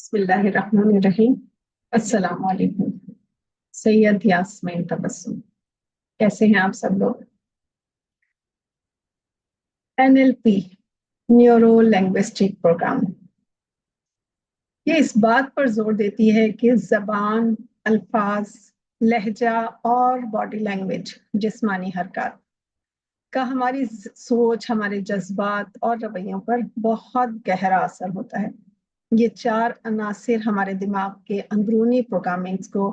बिस्मिल्लाहिर्रहमानिर्रहीम। अस्सलाम वालेकुम। सैयद यास्मीन तबस्सुम, कैसे हैं आप सब लोग? एनएलपी, न्यूरो लैंग्विस्टिक प्रोग्राम, ये इस बात पर जोर देती है कि जबान, अल्फाज, लहजा और बॉडी लैंग्वेज, जिस्मानी हरकत का हमारी सोच, हमारे जज्बात और रवैयों पर बहुत गहरा असर होता है। ये चार अनासिर हमारे दिमाग के अंदरूनी प्रोग्रामिंग्स को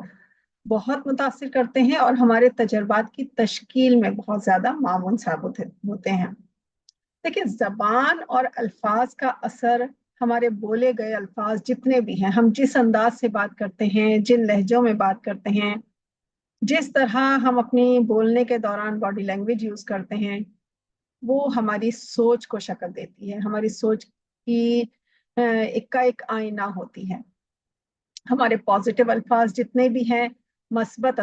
बहुत मुतासिर करते हैं और हमारे तजर्बात की तश्कील में बहुत ज्यादा मामून साबित होते हैं। देखिए, जबान और अल्फाज का असर, हमारे बोले गए अल्फाज जितने भी हैं, हम जिस अंदाज से बात करते हैं, जिन लहजों में बात करते हैं, जिस तरह हम अपनी बोलने के दौरान बॉडी लैंग्वेज यूज करते हैं, वो हमारी सोच को शक्ल देती है। हमारी सोच की एक का एक आईना होती है। हमारे पॉजिटिव अल्फाज जितने भी हैं, मस्बत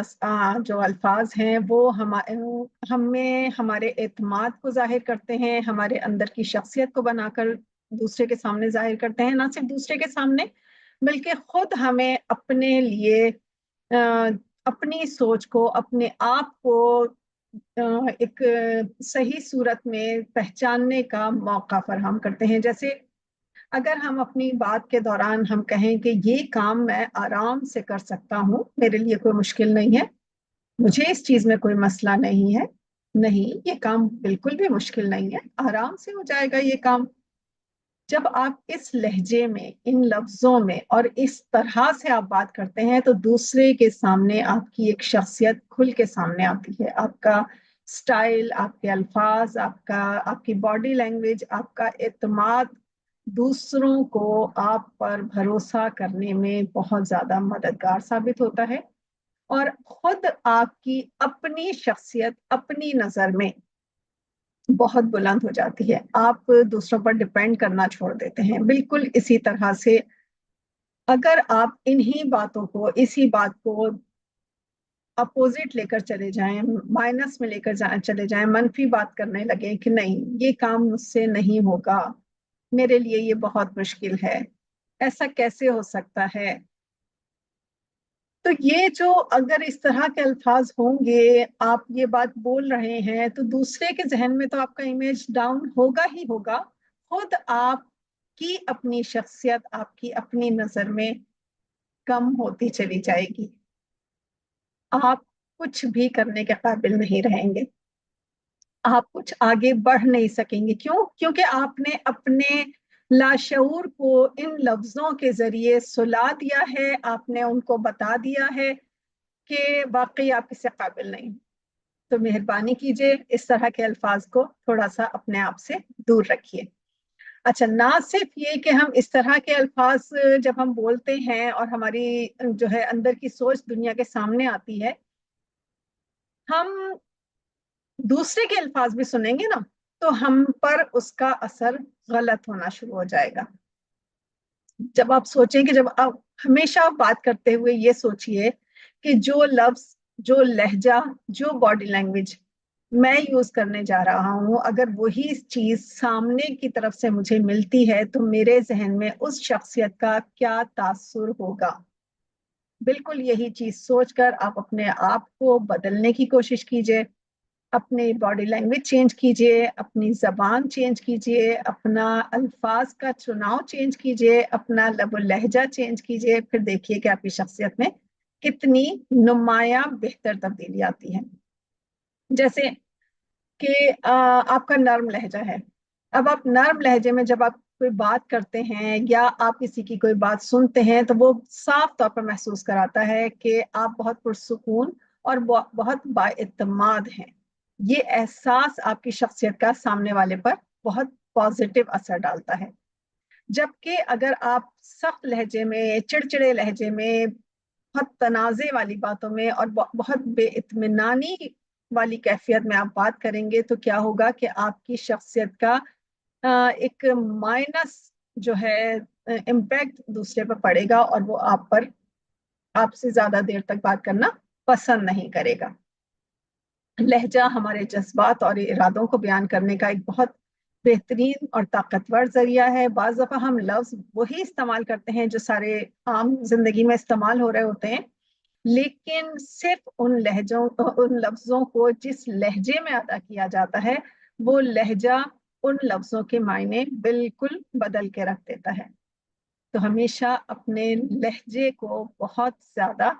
जो अल्फाज हैं, वो हमें हमारे एतमाद को जाहिर करते हैं, हमारे अंदर की शख्सियत को बनाकर दूसरे के सामने जाहिर करते हैं। ना सिर्फ दूसरे के सामने, बल्कि खुद हमें अपने लिए अपनी सोच को, अपने आप को एक सही सूरत में पहचानने का मौका फराहम करते हैं। जैसे अगर हम अपनी बात के दौरान हम कहें कि ये काम मैं आराम से कर सकता हूँ, मेरे लिए कोई मुश्किल नहीं है, मुझे इस चीज में कोई मसला नहीं है, नहीं, ये काम बिल्कुल भी मुश्किल नहीं है, आराम से हो जाएगा ये काम। जब आप इस लहजे में, इन लफ्जों में और इस तरह से आप बात करते हैं, तो दूसरे के सामने आपकी एक शख्सियत खुल के सामने आती है। आपका स्टाइल, आपके अल्फाज, आपकी बॉडी लैंग्वेज, आपका एतमाद दूसरों को आप पर भरोसा करने में बहुत ज्यादा मददगार साबित होता है। और खुद आपकी अपनी शख्सियत अपनी नजर में बहुत बुलंद हो जाती है। आप दूसरों पर डिपेंड करना छोड़ देते हैं। बिल्कुल इसी तरह से अगर आप इन्हीं बातों को, इसी बात को अपोजिट लेकर चले जाएं, माइनस में लेकर चले जाएं, मनफी बात करने लगे कि नहीं, ये काम मुझसे नहीं होगा, मेरे लिए ये बहुत मुश्किल है, ऐसा कैसे हो सकता है, तो ये जो अगर इस तरह के अल्फाज होंगे, आप ये बात बोल रहे हैं, तो दूसरे के जहन में तो आपका इमेज डाउन होगा ही होगा। खुद आपकी अपनी शख्सियत आपकी अपनी नजर में कम होती चली जाएगी। आप कुछ भी करने के काबिल नहीं रहेंगे, आप कुछ आगे बढ़ नहीं सकेंगे। क्यों? क्योंकि आपने अपने लाशऊर को इन लफ्जों के जरिए सुला दिया है, आपने उनको बता दिया है कि वाकई आप इससे काबिल नहीं। तो मेहरबानी कीजिए, इस तरह के अल्फाज को थोड़ा सा अपने आप से दूर रखिए। अच्छा, ना सिर्फ ये कि हम इस तरह के अल्फाज जब हम बोलते हैं और हमारी जो है अंदर की सोच दुनिया के सामने आती है, हम दूसरे के अल्फाज भी सुनेंगे ना, तो हम पर उसका असर गलत होना शुरू हो जाएगा। जब आप सोचें कि जब आप हमेशा बात करते हुए ये सोचिए कि जो लफ्ज, जो लहजा, जो बॉडी लैंग्वेज मैं यूज करने जा रहा हूं, अगर वही चीज सामने की तरफ से मुझे मिलती है, तो मेरे जहन में उस शख्सियत का क्या तासुर होगा। बिल्कुल यही चीज सोचकर आप अपने आप को बदलने की कोशिश कीजिए, अपनी बॉडी लैंग्वेज चेंज कीजिए, अपनी जबान चेंज कीजिए, अपना अल्फाज का चुनाव चेंज कीजिए, अपना लब लहजा चेंज कीजिए। फिर देखिए कि आपकी शख्सियत में कितनी नुमाया बेहतर तब्दीली आती है। जैसे कि आपका नर्म लहजा है। अब आप नर्म लहजे में जब आप कोई बात करते हैं या आप किसी की कोई बात सुनते हैं, तो वो साफ तौर पर महसूस कराता है कि आप बहुत पुरसुकून और बहुत बाएतमाद हैं। ये एहसास आपकी शख्सियत का सामने वाले पर बहुत पॉजिटिव असर डालता है। जबकि अगर आप सख्त लहजे में, चिड़चिड़े लहजे में, बहुत तनाजे वाली बातों में और बहुत बेइत्मीनानी वाली कैफियत में आप बात करेंगे, तो क्या होगा कि आपकी शख्सियत का एक माइनस जो है इम्पैक्ट दूसरे पर पड़ेगा और वो आप पर, आपसे ज्यादा देर तक बात करना पसंद नहीं करेगा। लहजा हमारे जज्बात और इरादों को बयान करने का एक बहुत बेहतरीन और ताकतवर जरिया है। बाज़ दफ़ा हम लफ्ज़ वही इस्तेमाल करते हैं जो सारे आम जिंदगी में इस्तेमाल हो रहे होते हैं, लेकिन सिर्फ उन लफ्ज़ों को जिस लहजे में अदा किया जाता है, वो लहजा उन लफ्ज़ों के मायने बिल्कुल बदल के रख देता है। तो हमेशा अपने लहजे को बहुत ज्यादा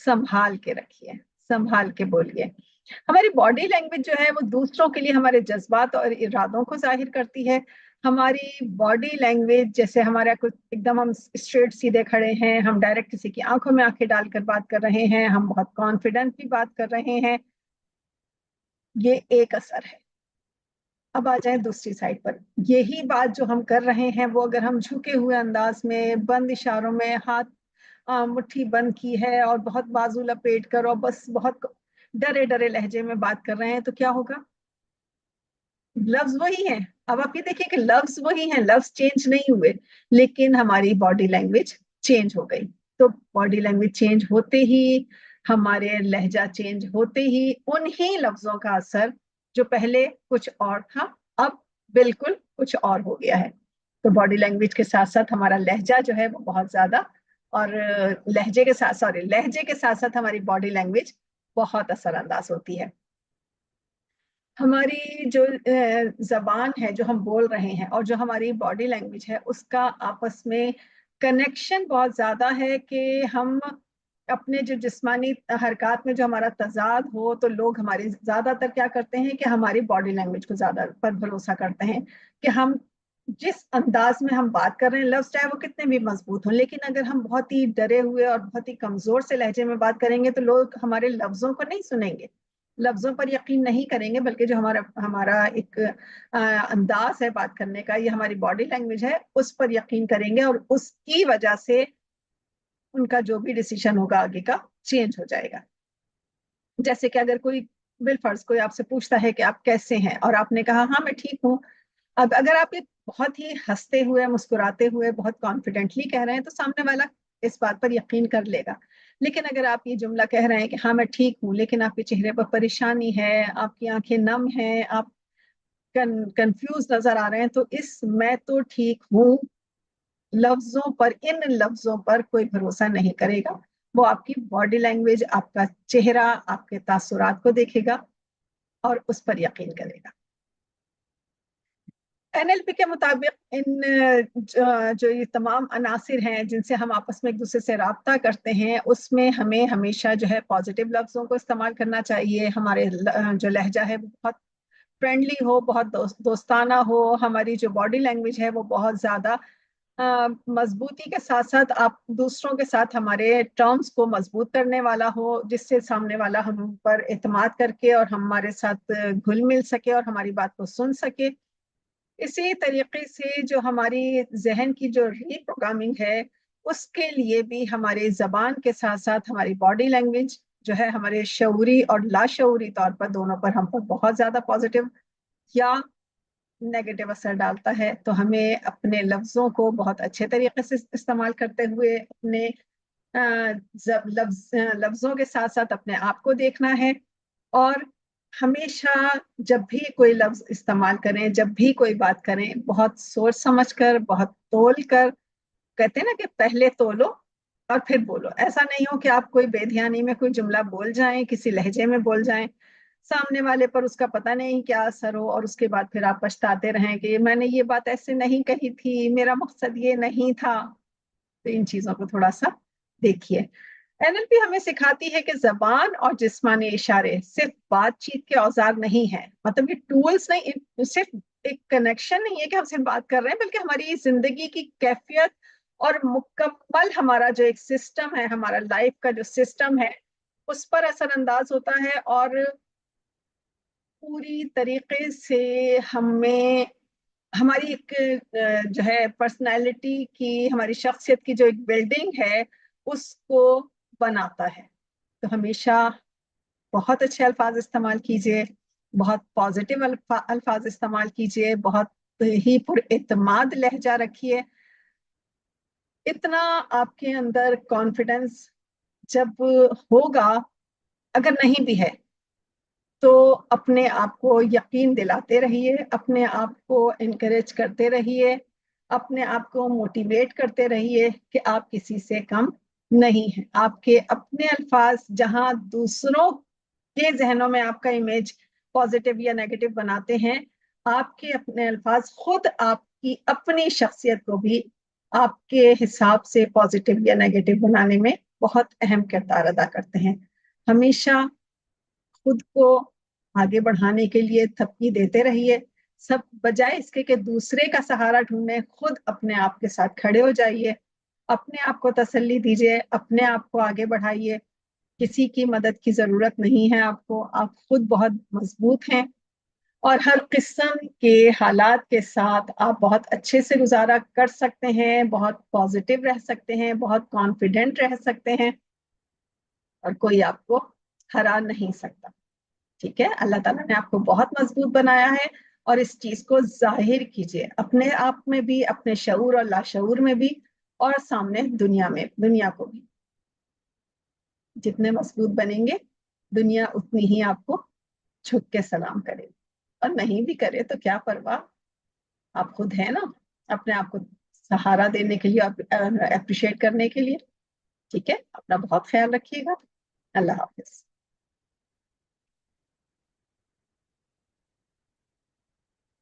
संभाल के रखिए, संभाल के बोलिए। हमारी बॉडी लैंग्वेज जो है वो दूसरों के लिए हमारे जज्बात और इरादों को जाहिर करती है। हमारी बॉडी लैंग्वेज, जैसे हमारा कुछ एकदम हम स्ट्रेट सीधे खड़े हैं, हम डायरेक्ट किसी की आंखों में आंखें डालकर बात कर रहे हैं, हम बहुत कॉन्फिडेंटली बात कर रहे हैं, ये एक असर है। अब आ जाए दूसरी साइड पर, यही बात जो हम कर रहे हैं वो अगर हम झुके हुए अंदाज में, बंद इशारों में, हाथ मुट्ठी बंद की है और बहुत बाजू लपेट कर और बस बहुत डरे डरे लहजे में बात कर रहे हैं, तो क्या होगा? लफ्ज वही हैं। अब आप ये देखिए कि लफ्ज वही हैं, लफ्ज चेंज नहीं हुए, लेकिन हमारी बॉडी लैंग्वेज चेंज हो गई। तो बॉडी लैंग्वेज चेंज होते ही, हमारे लहजा चेंज होते ही, उन्हीं लफ्जों का असर जो पहले कुछ और था, अब बिल्कुल कुछ और हो गया है। तो बॉडी लैंग्वेज के साथ साथ हमारा लहजा जो है वो बहुत ज्यादा, और लहजे के साथ साथ हमारी बॉडी लैंग्वेज बहुत असरअंदाज होती है। हमारी जो जबान है जो हम बोल रहे हैं और जो हमारी बॉडी लैंग्वेज है, उसका आपस में कनेक्शन बहुत ज्यादा है कि हम अपने जो जिस्मानी हरकत में जो हमारा तजाद हो, तो लोग हमारी ज्यादातर क्या करते हैं कि हमारी बॉडी लैंग्वेज को ज्यादा पर भरोसा करते हैं कि हम जिस अंदाज में हम बात कर रहे हैं, लफ्ज चाहे वो कितने भी मजबूत हो, लेकिन अगर हम बहुत ही डरे हुए और बहुत ही कमजोर से लहजे में बात करेंगे तो लोग हमारे लफ्जों को नहीं सुनेंगे, लफ्जों पर यकीन नहीं करेंगे, बल्कि जो हमारा हमारा एक अंदाज है बात करने का, ये हमारी बॉडी लैंग्वेज है, उस पर यकीन करेंगे, और उसकी वजह से उनका जो भी डिसीजन होगा आगे का चेंज हो जाएगा। जैसे कि अगर कोई बिलफर्ज कोई आपसे पूछता है कि आप कैसे हैं, और आपने कहा हाँ मैं ठीक हूँ, अब अगर आप ये बहुत ही हंसते हुए मुस्कुराते हुए बहुत कॉन्फिडेंटली कह रहे हैं, तो सामने वाला इस बात पर यकीन कर लेगा। लेकिन अगर आप ये जुमला कह रहे हैं कि हाँ मैं ठीक हूँ, लेकिन आपके चेहरे पर परेशानी है, आपकी आंखें नम हैं, आप कंफ्यूज नजर आ रहे हैं, तो इस मैं तो ठीक हूँ लफ्जों पर, इन लफ्जों पर कोई भरोसा नहीं करेगा। वो आपकी बॉडी लैंग्वेज, आपका चेहरा, आपके तासुरात को देखेगा और उस पर यकीन करेगा। एनएलपी के मुताबिक इन जो ये तमाम अनासिर हैं जिनसे हम आपस में एक दूसरे से राब्ता करते हैं, उसमें हमें हमेशा जो है पॉजिटिव लफ्जों को इस्तेमाल करना चाहिए। हमारे जो लहजा है वो बहुत फ्रेंडली हो, बहुत दोस्ताना हो। हमारी जो बॉडी लैंग्वेज है वो बहुत ज्यादा मजबूती के साथ साथ आप दूसरों के साथ हमारे टर्म्स को मजबूत करने वाला हो, जिससे सामने वाला हम पर एतमाद करके और हमारे साथ घुल मिल सके और हमारी बात को सुन सके। इसी तरीके से जो हमारी जहन की जो रीप्रोग्रामिंग है, उसके लिए भी हमारे जबान के साथ साथ हमारी बॉडी लैंग्वेज जो है, हमारे शऊरी और लाशऊरी तौर पर दोनों पर हम पर बहुत ज्यादा पॉजिटिव या नेगेटिव असर डालता है। तो हमें अपने लफ्जों को बहुत अच्छे तरीके से इस्तेमाल करते हुए अपने लफ्जों के साथ साथ अपने आप को देखना है। और हमेशा जब भी कोई लफ्ज इस्तेमाल करें, जब भी कोई बात करें, बहुत सोच समझ कर, बहुत तोल कर, कहते हैं ना कि पहले तोलो और फिर बोलो। ऐसा नहीं हो कि आप कोई बेध्यानी में कोई जुमला बोल जाएं, किसी लहजे में बोल जाएं, सामने वाले पर उसका पता नहीं क्या असर हो, और उसके बाद फिर आप पछताते रहें कि मैंने ये बात ऐसे नहीं कही थी, मेरा मकसद ये नहीं था। तो इन चीजों को थोड़ा सा देखिए। एनएलपी हमें सिखाती है कि जबान और जिस्मानी इशारे सिर्फ बातचीत के औजार नहीं है, मतलब ये टूल्स नहीं, सिर्फ एक कनेक्शन नहीं है कि हम सिर्फ बात कर रहे हैं, बल्कि हमारी जिंदगी की कैफियत और मुकम्मल हमारा जो एक सिस्टम है, हमारा लाइफ का जो सिस्टम है, उस पर असरअंदाज होता है। और पूरी तरीके से हमें हमारी एक जो है पर्सनालिटी की, हमारी शख्सियत की जो एक बिल्डिंग है, उसको बनाता है। तो हमेशा बहुत अच्छे अल्फाज इस्तेमाल कीजिए, बहुत पॉजिटिव अल्फाज इस्तेमाल कीजिए, बहुत ही पुरएतमाद लहजा रखिए। इतना आपके अंदर कॉन्फिडेंस जब होगा, अगर नहीं भी है तो अपने आप को यकीन दिलाते रहिए, अपने आप को इनकरेज करते रहिए, अपने आप को मोटिवेट करते रहिए कि आप किसी से कम नहीं हैं। आपके अपने अल्फाज जहां दूसरों के जहनों में आपका इमेज पॉजिटिव या नेगेटिव बनाते हैं, आपके अपने अल्फाज खुद आपकी अपनी शख्सियत को भी आपके हिसाब से पॉजिटिव या नेगेटिव बनाने में बहुत अहम किरदार अदा करते हैं। हमेशा खुद को आगे बढ़ाने के लिए थपकी देते रहिए, सब बजाय इसके कि दूसरे का सहारा ढूंढें, खुद अपने आप के साथ खड़े हो जाइए, अपने आप को तसल्ली दीजिए, अपने आप को आगे बढ़ाइए। किसी की मदद की जरूरत नहीं है आपको, आप खुद बहुत मजबूत हैं और हर किस्म के हालात के साथ आप बहुत अच्छे से गुजारा कर सकते हैं, बहुत पॉजिटिव रह सकते हैं, बहुत कॉन्फिडेंट रह सकते हैं और कोई आपको हरा नहीं सकता। ठीक है, अल्लाह ताला ने आपको बहुत मजबूत बनाया है और इस चीज को जाहिर कीजिए अपने आप में भी, अपने शऊर और लाशऊर में भी, और सामने दुनिया में, दुनिया को भी। जितने मजबूत बनेंगे दुनिया उतनी ही आपको झुक के सलाम करेगी, और नहीं भी करे तो क्या परवाह, आप खुद है ना अपने आप को सहारा देने के लिए, अप्रिशिएट करने के लिए। ठीक है, अपना बहुत ख्याल रखिएगा। अल्लाह हाफिज।